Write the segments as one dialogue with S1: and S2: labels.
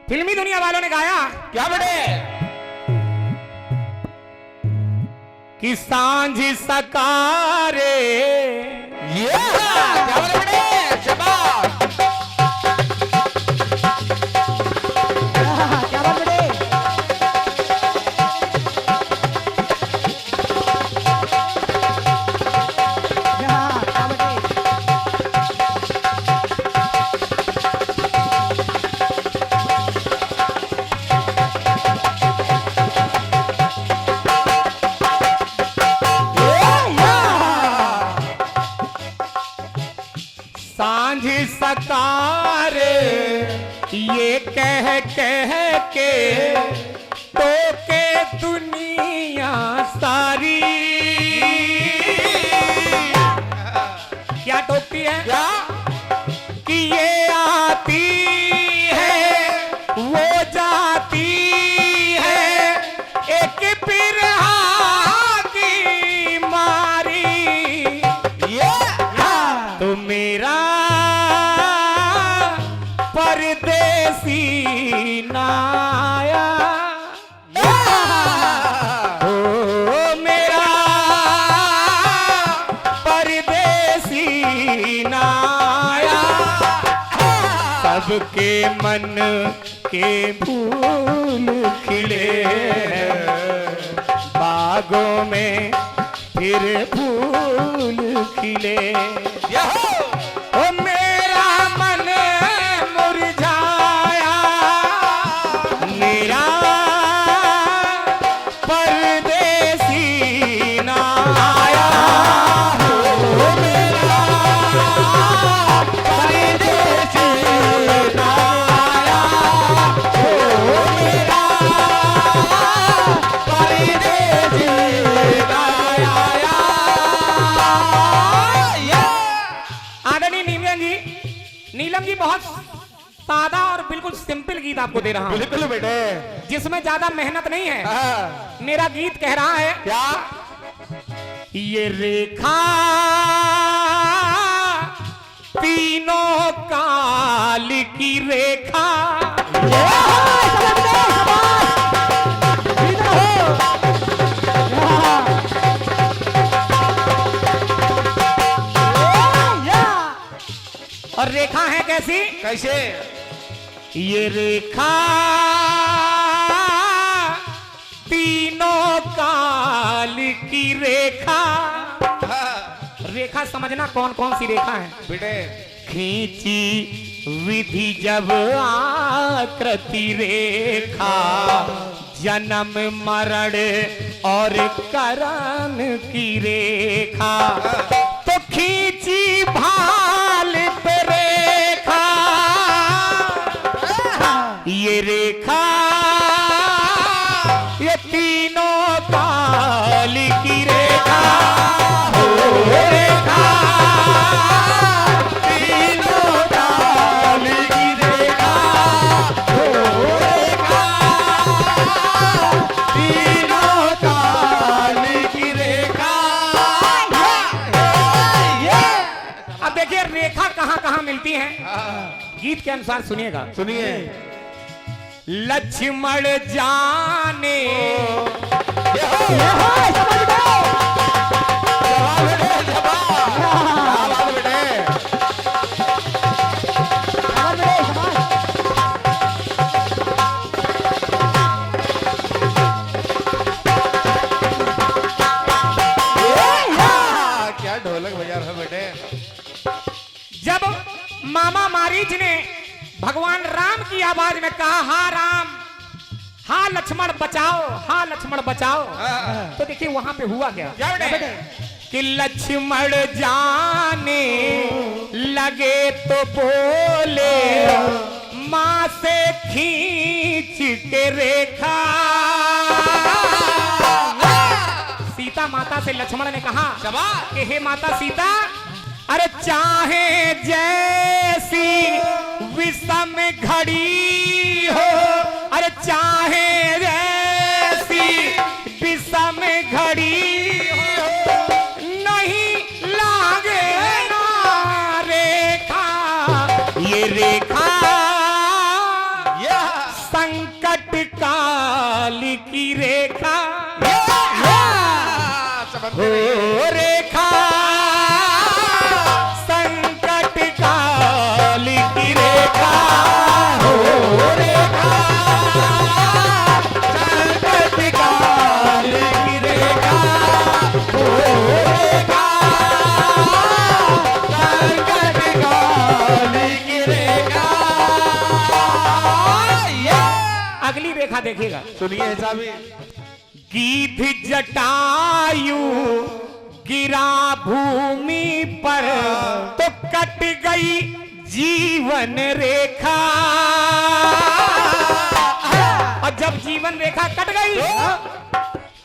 S1: फिल्मी दुनिया वालों ने गाया
S2: क्या बेटे
S1: कि सांझ सकारे
S2: ये क्या बोले बेटे शाबाश
S3: क्या बात बेटे क्या बेटे
S1: सांझ सकारे ये कह के तो के दुनिया सारी क्या टोकती है
S2: क्या
S1: कि ये आती है वो जाती है एक बिरहा की मारी
S2: ये
S1: तो मेरा परदेसी नाया ओ मेरा परदेसी नाया सबके मन के फूल खिले बागों में फिर फूल खिले ओ मेरा मन मुरझाया मेरा परदेसी ना आया ओ मेरा परदेसी ना आया ओ मेरा परदेसी ना आया। आदरणीय नीलम जी बहुत सादा और बिल्कुल सिंपल गीत आपको दे रहा हूं
S2: बिल्कुल बेटे
S1: जिसमें ज्यादा मेहनत नहीं है।
S2: हाँ।
S1: मेरा गीत कह रहा है
S2: क्या
S1: ये रेखा तीनों काल की रेखा और रेखा है कैसी
S2: कैसे
S1: ये रेखा तीनों काल की रेखा रेखा समझना कौन कौन सी रेखा है
S2: बेटे
S1: खींची विधि जब आकृति रेखा जन्म मरण और करण की रेखा तो खींची भाल पे रेखा ये रेखा ये तीनों काल की रेखा ओ रेखा तीनों काल की रेखा ओ रेखा तीनों काल की रेखा। अब देखिए रेखा कहां कहां मिलती है गीत के अनुसार सुनिएगा
S2: सुनिए
S1: लक्ष्मण जाने
S2: क्या ढोलक बजा रहा बेटे
S1: जब मामा मारीच ने भगवान राम की आवाज में कहा हा राम हा लक्ष्मण बचाओ हा लक्ष्मण बचाओ तो देखिए वहां पे हुआ क्या कि लक्ष्मण जाने लगे तो बोले मां से खींच के रेखा सीता माता से लक्ष्मण ने कहा कि हे माता सीता अरे चाहे जैसी विषम घड़ी हो अरे चाहे जैसी विषम घड़ी हो नहीं लागे ना रेखा ये रेखा काल की रेखा
S2: समझते
S1: हो
S2: नहीं।
S1: रेखा संकट काल की रेखा हो रेखा संकट काल की रेखा हो रेखा संकट काल की रेखा। अगली रेखा देखिएगा,
S2: सुनिए साहबी,
S1: गीध जटायु गिरा भूमि पर तो कट गई जीवन रेखा। और जब जीवन रेखा कट गई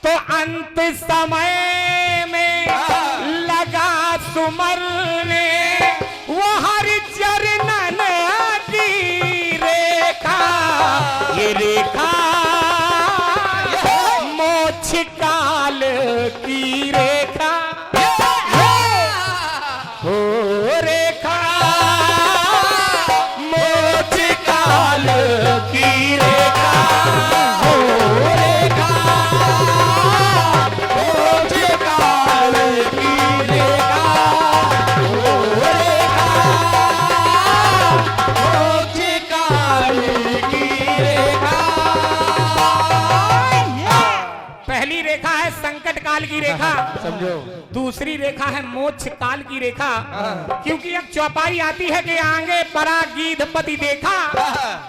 S1: तो अंत समय में लगा सुमरने वो हरि चरणन की रेखा। ये रेखा मोक्ष काल की रेखा हो रेखा मोक्ष काल की रेखा हो रेखा मोक्ष काल की रेखा हो रेखा मोक्ष काल की रेखा। पहली रेखा है संकट काल की रेखा,
S2: समझो।
S1: दूसरी रेखा है मोक्ष काल की रेखा। क्योंकि एक चौपाई आती है कि आगे बड़ा गीधपति देखा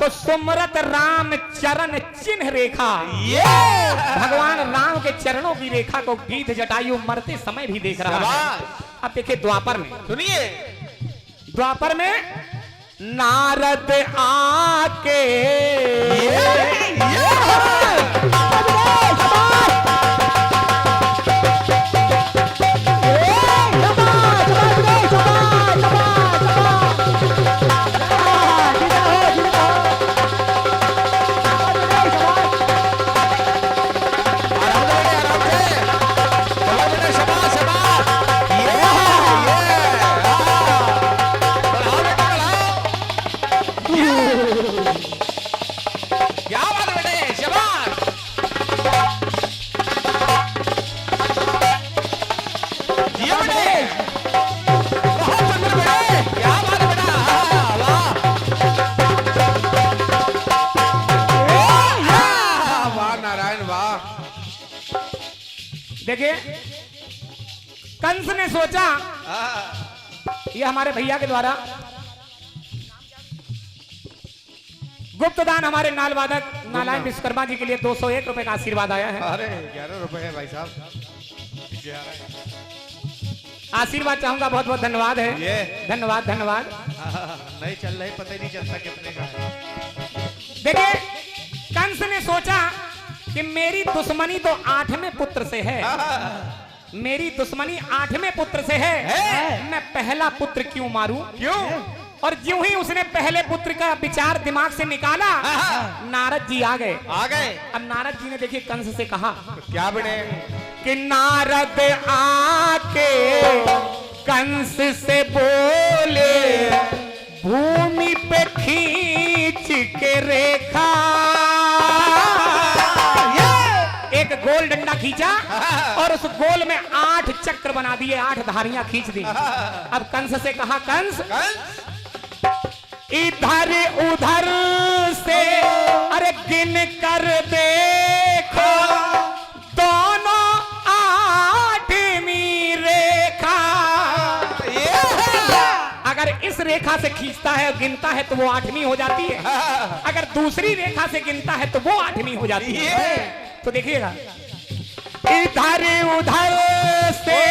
S1: तो सुमरत राम चरण चिन्ह रेखा। भगवान राम के चरणों की रेखा को गीध जटायु मरते समय भी देख रहा है। अब देखिए द्वापर में,
S2: सुनिए,
S1: द्वापर में नारद आके
S2: क्या बात है बेटे, शाबाश। जियो बेटे, बहुत सुंदर बेटे, क्या बात है बेटा, वाह वाह नारायण वाह।
S1: देखिए कंस ने सोचा, ये हमारे भैया के द्वारा गुप्त दान हमारे नाल वादक नारायण विश्वकर्मा जी के लिए 201 रुपए का आशीर्वाद आया है।
S2: अरे 11 रुपए है भाई साहब,
S1: आशीर्वाद चाहूंगा, बहुत बहुत धन्यवाद है।
S2: ये।
S1: धन्यवाद धन्यवाद।
S2: नहीं चल रही, पता ही नहीं चलता कितने का है।
S1: देखिए कंस ने सोचा कि मेरी दुश्मनी तो 8वें पुत्र से है, मेरी दुश्मनी 8वें पुत्र से है, मैं पहला पुत्र क्यों मारूं?
S2: क्यों?
S1: और ज्यों ही उसने पहले पुत्र का विचार दिमाग से निकाला, नारद जी आ गए।
S2: आ गए।
S1: अब नारद जी ने देखिए कंस से कहा
S2: क्या बेटे?
S1: कि नारद आके कंस से बोले भूमि पे खींच के रेखा। एक गोल डंडा खींचा और उस गोल में 8 चक्र बना दिए, 8 धारियां खींच दी। अब कंस से कहा, कंस इधर उधर से अरे गिन कर देखो दोनों 8वीं रेखा। अगर इस रेखा से खींचता है और गिनता है तो वो 8वीं हो जाती है, अगर दूसरी रेखा से गिनता है तो वो 8वीं हो जाती है। तो देखिएगा, इधर उधर से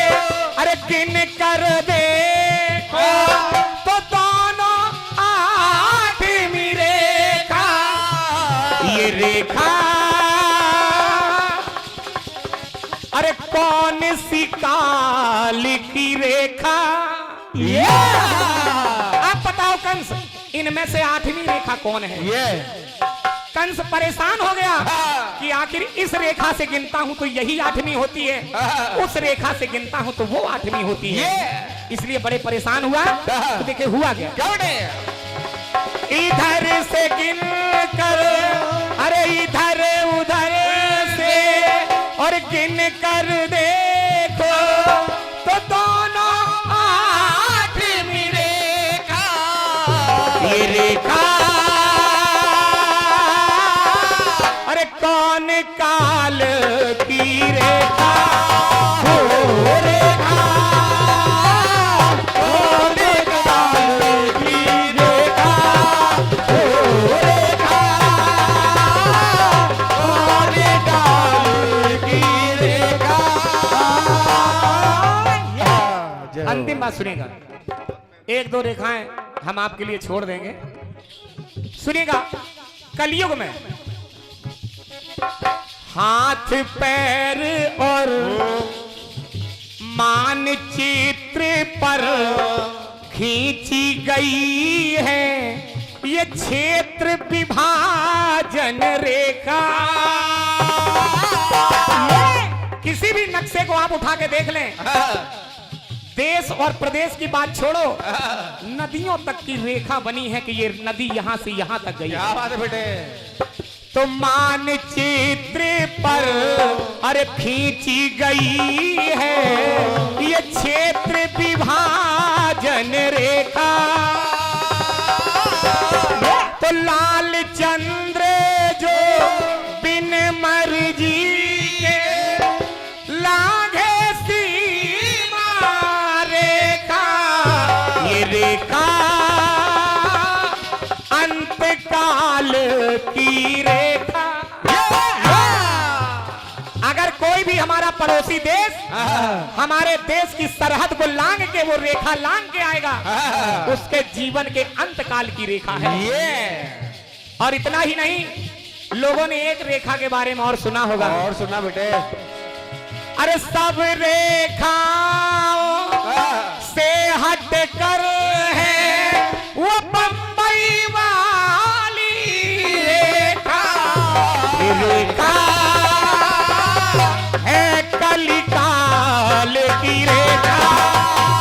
S1: अरे गिन कर देखो तो दोनों 8वीं रेखा। ये रेखा अरे कौन सी काल की रेखा? आप बताओ कंस, इनमें से 8वीं रेखा कौन है? कंस परेशान हो गया कि आखिर इस रेखा से गिनता हूं तो यही 8वीं होती है, उस रेखा से गिनता हूं तो वो 8वीं होती है। इसलिए बड़े परेशान हुआ। तो देखिए हुआ क्या, इधर से गिन कर अरे इधर उधर कर देखो तो दोनों आठवीं रेखा, ये रेखा अरे कौन काल की रेखा, हो रेखा कौन काल की रेखा, हो रेखा कौन काल की रेखा। अंतिम बात सुनिएगा, एक दो रेखाएं हम आपके लिए छोड़ देंगे, सुनिएगा। कलयुग में हाथ पैर और मानचित्र पर खींची गई है ये क्षेत्र विभाजन रेखा। किसी भी नक्शे को आप उठा के देख लें, देश और प्रदेश की बात छोड़ो, नदियों तक की रेखा बनी है कि ये नदी यहां से यहां तक गई।
S2: क्या बात है बेटे।
S1: तो मानचित्र पर अरे खींची गई है ये क्षेत्र विभाजन रेखा। तो लाल चंद्र जो बिन मर्जी के लागे सीमा रेखा, ये रेखा अंतकाल की रेखा। अगर कोई भी हमारा पड़ोसी देश हमारे देश की सरहद को लांग के वो रेखा लांग के आएगा, उसके जीवन के अंतकाल की रेखा है ये। और इतना ही नहीं, लोगों ने एक रेखा के बारे में और सुना होगा।
S2: और सुना बेटे।
S1: अरे सब रेखाओं से हट कर है वो बंबई वाली रेखा, रेखा है कलिकाल की रेखा,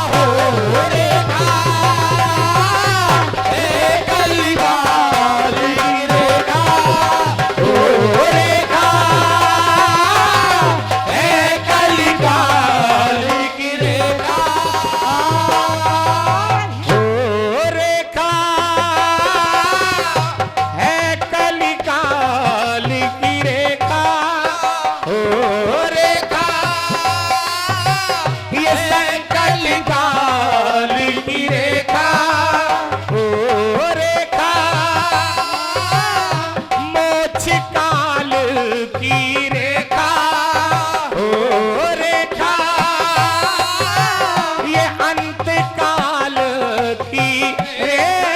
S1: हो रेखा है कलिकाल की रेखा, हो रेखा है कलिकाल की रेखा, हो रेखा है कलिकाल की रेखा, हो रेखा ये कलिकाल की रेखा, हो रेखा मोक्ष काल की रेखा, हो रेखा ये अंत काल की रेखा।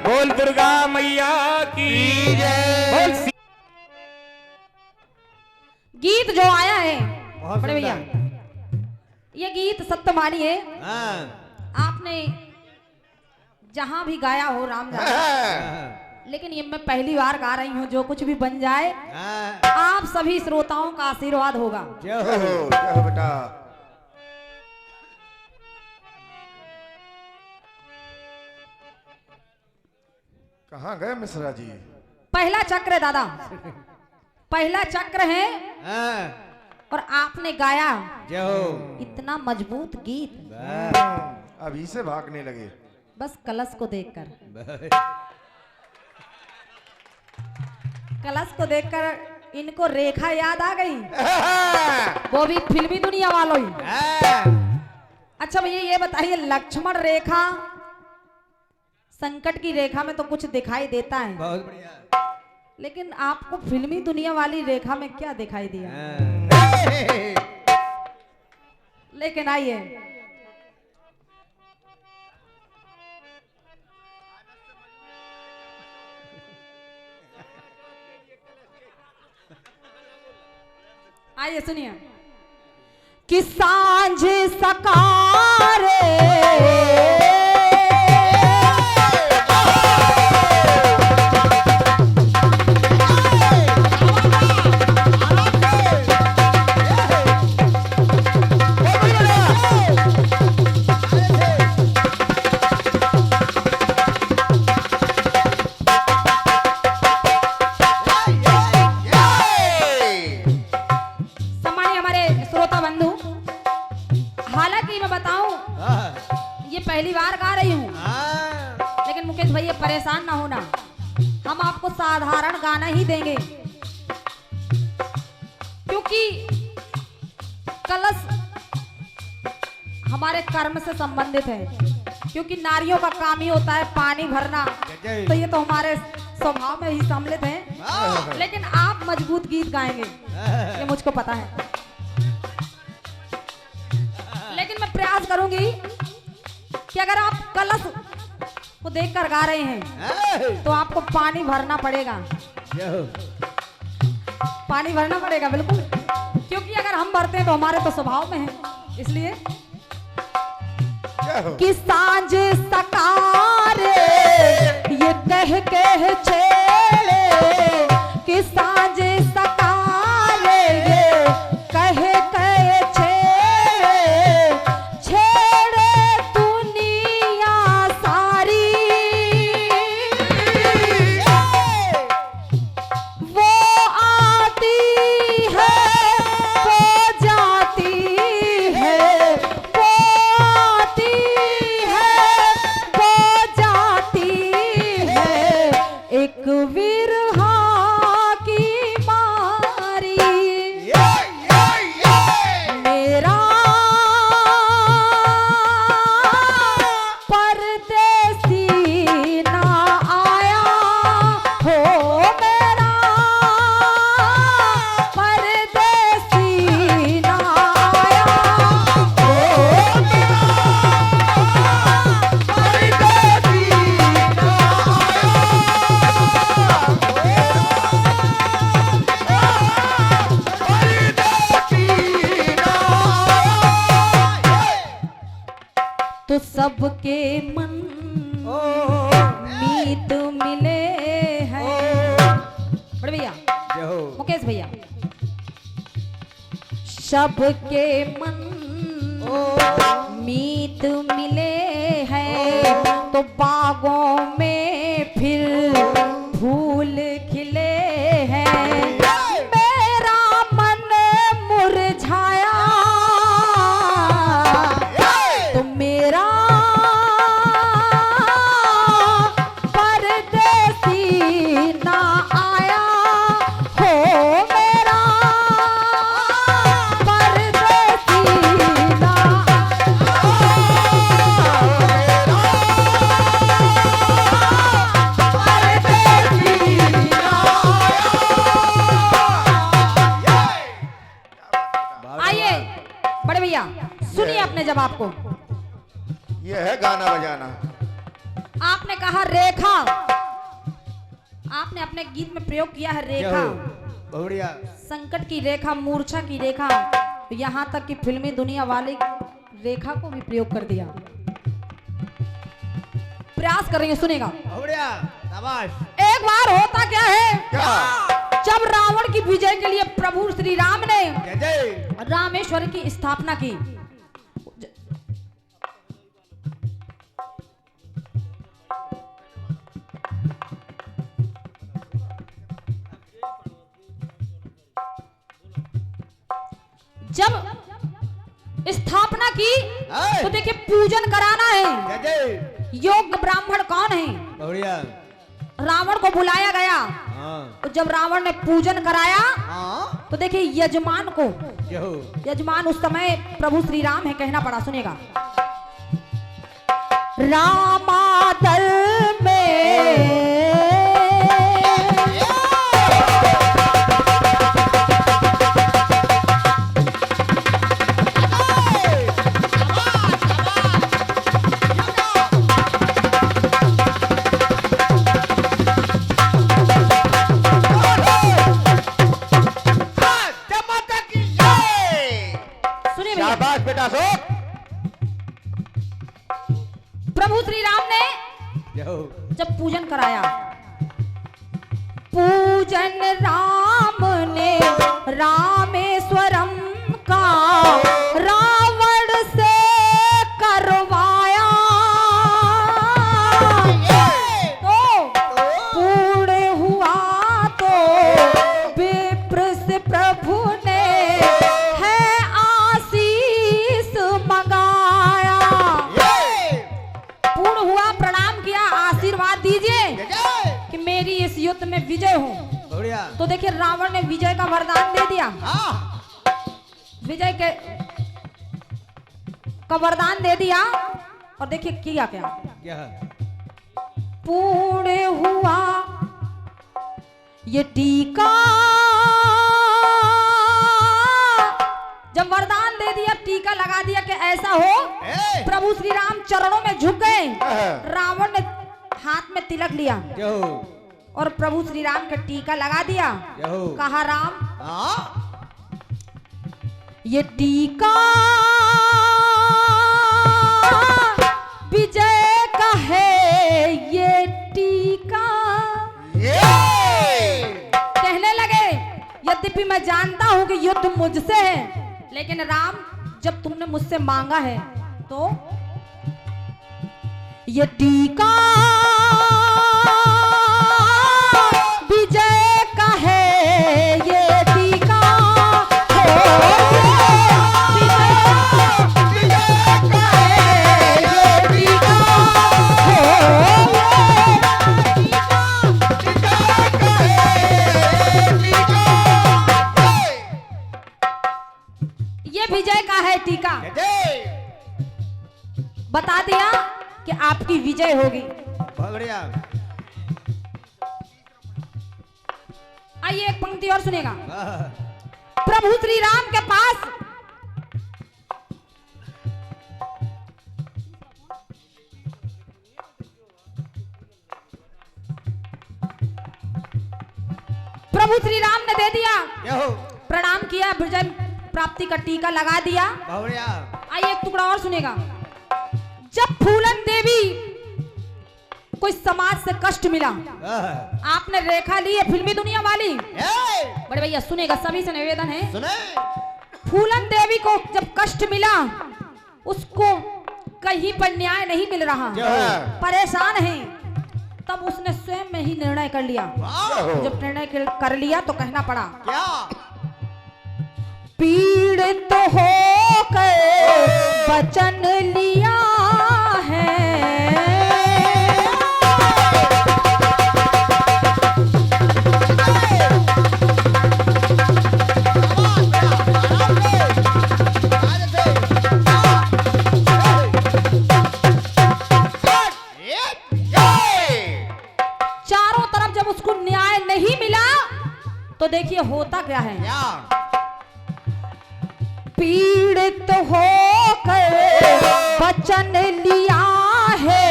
S1: बोल दुर्गा मैया की जय। बोल
S3: गीत जो आया है
S4: बहुत
S3: बड़े भैया, ये गीत सत्यवाणी है।
S4: हाँ।
S3: आपने जहां भी गाया हो राम जाने, लेकिन ये मैं पहली बार गा रही हूँ। जो कुछ भी बन जाए
S4: हाँ।
S3: आप सभी श्रोताओं का आशीर्वाद होगा।
S4: जय हो।
S2: जय हो बेटा। कहाँ गए मिश्रा जी?
S3: पहला चक्र है दादा, पहला चक्र है।
S4: हाँ।
S3: और आपने गाया
S4: जय हो।
S3: इतना मजबूत गीत,
S2: अभी से भागने लगे।
S3: बस कलश को देखकर, कलश को देखकर इनको रेखा याद आ गई, वो भी फिल्मी दुनिया वालों ही। अच्छा भैया ये बताइए, लक्ष्मण रेखा संकट की रेखा में तो कुछ दिखाई देता है,
S4: बहुत बढ़िया।
S3: लेकिन आपको फिल्मी दुनिया वाली रेखा में क्या दिखाई दिया? लेकिन आइए, आइए सुनिए। कि सांझ सकारे पहली बार गा रही हूँ,
S4: हाँ,
S3: लेकिन मुकेश भैया परेशान ना होना, हम आपको साधारण गाना ही देंगे, क्योंकि कलश हमारे कर्म से संबंधित है, क्योंकि नारियों का काम ही होता है पानी भरना, तो ये तो हमारे स्वभाव में ही सम्मिलित है। लेकिन आप मजबूत गीत गाएंगे, ये मुझको पता है। लेकिन मैं प्रयास करूंगी कि अगर आप कलश को देखकर गा रहे हैं तो आपको पानी भरना पड़ेगा, पानी भरना पड़ेगा बिल्कुल, क्योंकि अगर हम भरते हैं तो हमारे तो स्वभाव में है। इसलिए कि सांझ सकारे ये कह छेड़े, कि सांझ सकारे ये कह छेड़े, छेड़े दुनिया सारी, वो आती है वो जाती है, वो आती है वो जाती है, एक विरहा की मारी, मेरा परदेसी ना आया हो, मेरा परदेसी ना आया हो, तो सबके मन मीत मिले हैं। बड़े भैया, मुकेश भैया, सबके मन मीत मिले हैं, तो बागों में फिर फूल खिले हैं, मेरा मन मुरझाया तो मेरा परदेसी ना आया हो, मेरा परदेसी ना आइए बड़े भैया, सुनिए अपने जवाब को।
S2: ये है गाना बजाना।
S3: आपने कहा रेखा, आपने अपने गीत में प्रयोग किया है रेखा,
S4: बढ़िया,
S3: संकट की रेखा, मूर्छा की रेखा, यहाँ तक कि फिल्मी दुनिया वाली रेखा को भी प्रयोग कर दिया। प्रयास करेंगे, सुनेगा।
S4: बढ़िया, शाबाश।
S3: एक बार होता क्या है,
S2: क्या?
S3: जब रावण की विजय के लिए प्रभु श्री राम ने
S4: जय जय।
S3: रामेश्वर की स्थापना की। जब स्थापना की तो देखिए पूजन कराना है,
S4: जय जय।
S3: योग्य ब्राह्मण कौन है?
S4: बढ़िया।
S3: रावण को बुलाया गया,
S4: हाँ,
S3: तो जब रावण ने पूजन कराया
S4: हाँ,
S3: तो देखिए यजमान को,
S4: जय हो।
S3: यजमान उस समय प्रभु श्री राम है, कहना पड़ा, सुनेगा। रामादल में सुनिए भैया,
S2: शाबाश बेटा सो।
S3: प्रभु श्री राम ने
S4: जय हो।
S3: जब पूजन कराया, पूजन राम ने रामेश्वरम का रावण से करवाया, तो पूर्ण हुआ तो विप्र से प्रभु ने है आशीष मंगाया, विजय हो।
S4: बढ़िया।
S3: तो देखिए रावण ने विजय का वरदान दे दिया। विजय के का वरदान दे दिया और देखिए किया क्या।
S4: क्या?
S3: पूर्ण हुआ ये टीका। जब वरदान दे दिया, टीका लगा दिया कि ऐसा हो, प्रभु श्री राम चरणों में झुक गए। रावण ने हाथ में तिलक लिया और प्रभु श्री राम का टीका लगा दिया। कहा राम ये टीका विजय का है, ये टीका। कहने लगे यद्यपि मैं जानता हूं कि युद्ध मुझसे है, लेकिन राम जब तुमने मुझसे मांगा है तो ये टीका विजय का है, ये टीका विजय का है टीका। बता दिया कि आपकी विजय होगी।
S4: बहुत बढ़िया।
S3: आइए एक पंक्ति और सुनेगा। प्रभु श्री राम के पास प्रभु श्री राम ने दे दिया, प्रणाम किया, विजय प्राप्ति का टीका लगा दिया। आइए एक टुकड़ा और सुनेगा। जब फूलन देवी कोई समाज से कष्ट मिला, आपने रेखा ली है फिल्मी दुनिया वाली, बड़े भैया सुनेगा, सभी से निवेदन है। फूलन देवी को जब कष्ट मिला, उसको कहीं पर न्याय नहीं मिल रहा, परेशान है, तब उसने स्वयं में ही निर्णय कर लिया। जब निर्णय कर लिया तो कहना पड़ा क्या? पीड़ित तो होकर वचन लिया है, चारों तरफ जब उसको न्याय नहीं मिला तो देखिए होता क्या है। पीड़ित होकर वचन लिया है,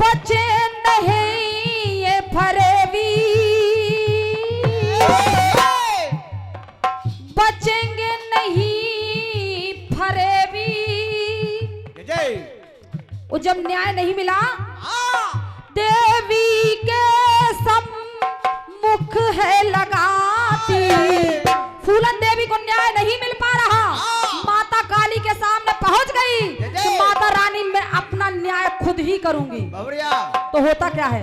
S3: बचे नहीं ये फरेबी, बचेंगे नहीं फरेबी। वो जब न्याय नहीं मिला, देवी के सम्मुख है लगाती, फूलन देवी को न्याय नहीं मिल पा रहा, माता काली के सामने पहुंच गई कि माता रानी मैं अपना न्याय खुद ही करूंगी। तो होता क्या है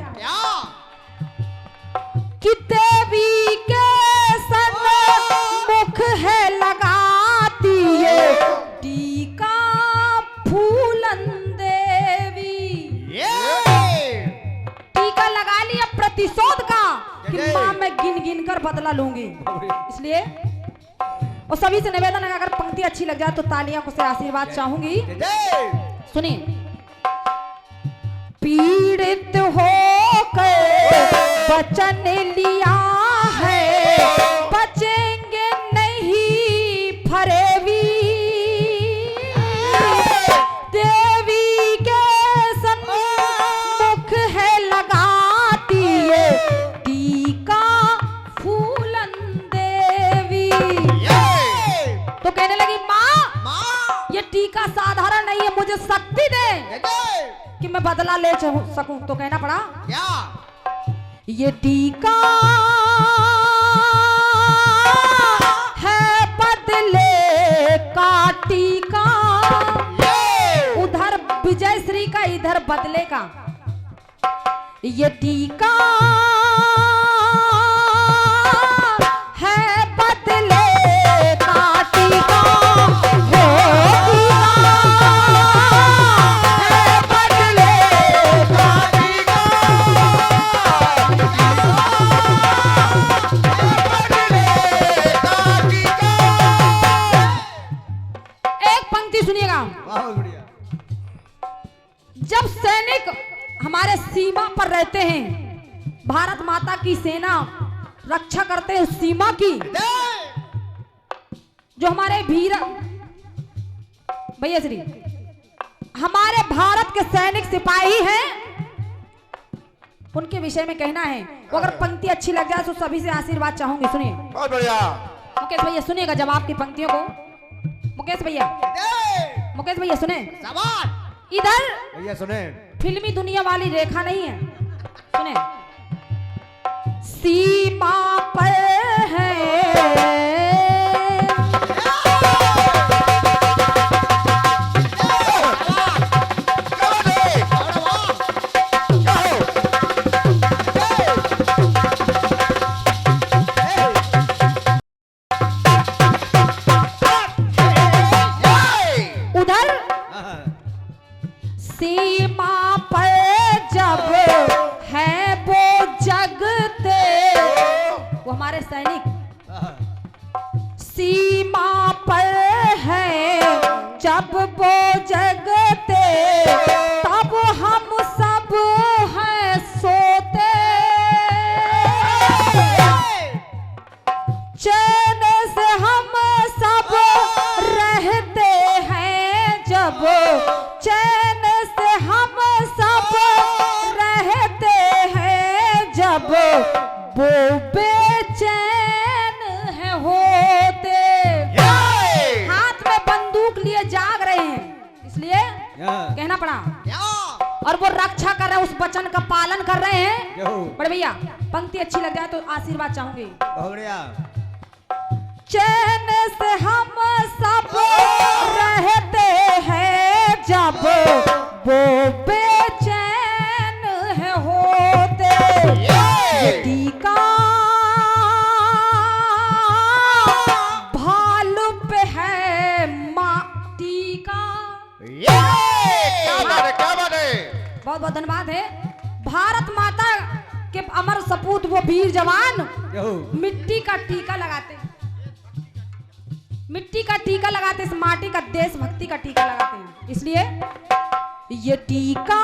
S3: कि देवी के सम्मुख है लगाती है टीका फूलन देवी। टीका लगा लिया प्रतिशोध का कि मां मैं गिन गिन कर बदला लूंगी। इसलिए और सभी से निवेदन है, अगर पंक्ति अच्छी लग जाए तो तालियां से आशीर्वाद चाहूंगी। सुनिए। पीड़ित होकर वचन लिया है, बचेंगे नहीं फरेबी, देवी के सम्मुख है लगाती है टीका फूलन देवी। तो कहने लगी माँ ये टीका साधारण नहीं है, मुझे शक्ति दे कि मैं बदला ले सकूं। तो कहना पड़ा क्या? ये टीका है बदले का टीका, उधर विजय श्री का इधर बदले का। ये टीका है बदले का टीका, सुनिएगा।
S4: बहुत बढ़िया।
S3: जब सैनिक हमारे सीमा पर रहते हैं, भारत माता की सेना रक्षा करते हैं उस सीमा की, जो हमारे वीर भैया श्री हमारे भारत के सैनिक सिपाही हैं, उनके विषय में कहना है। वो अगर पंक्ति अच्छी लग जाए तो सभी से आशीर्वाद चाहूंगी। सुनिए
S2: बहुत बढ़िया।
S3: मुकेश भैया, सुनिएगा जब आपकी पंक्तियों को। मुकेश भैया सुने। इधर
S4: भैया सुने।
S3: फिल्मी दुनिया वाली रेखा नहीं है, सुने। सीमा पर है सीमा पर जब है वो जगते, वो हमारे सैनिक सीमा पर है जब वो जगते, तब हम सब हैं सोते, चैन से हम सब रहते हैं जब, चैन से हम सब रहते हैं जब, वो बेचैन है होते। हाथ में बंदूक लिए जाग रहे हैं, इसलिए कहना पड़ा, और वो रक्षा कर रहे हैं, उस वचन का पालन कर रहे हैं। बड़े भैया पंक्ति अच्छी लग जाए तो आशीर्वाद चाहूंगी। चैन से हम सब रहते हैं जब, वो बेचैन है होते। टीका भाल पे है माटी का।
S2: क्या बात है।
S3: बहुत बहुत धन्यवाद है। भारत माता के अमर सपूत वो वीर जवान मिट्टी का टीका लगाते हैं, मिट्टी का टीका लगाते, इस माटी का देशभक्ति का टीका लगाते हैं। इसलिए ये टीका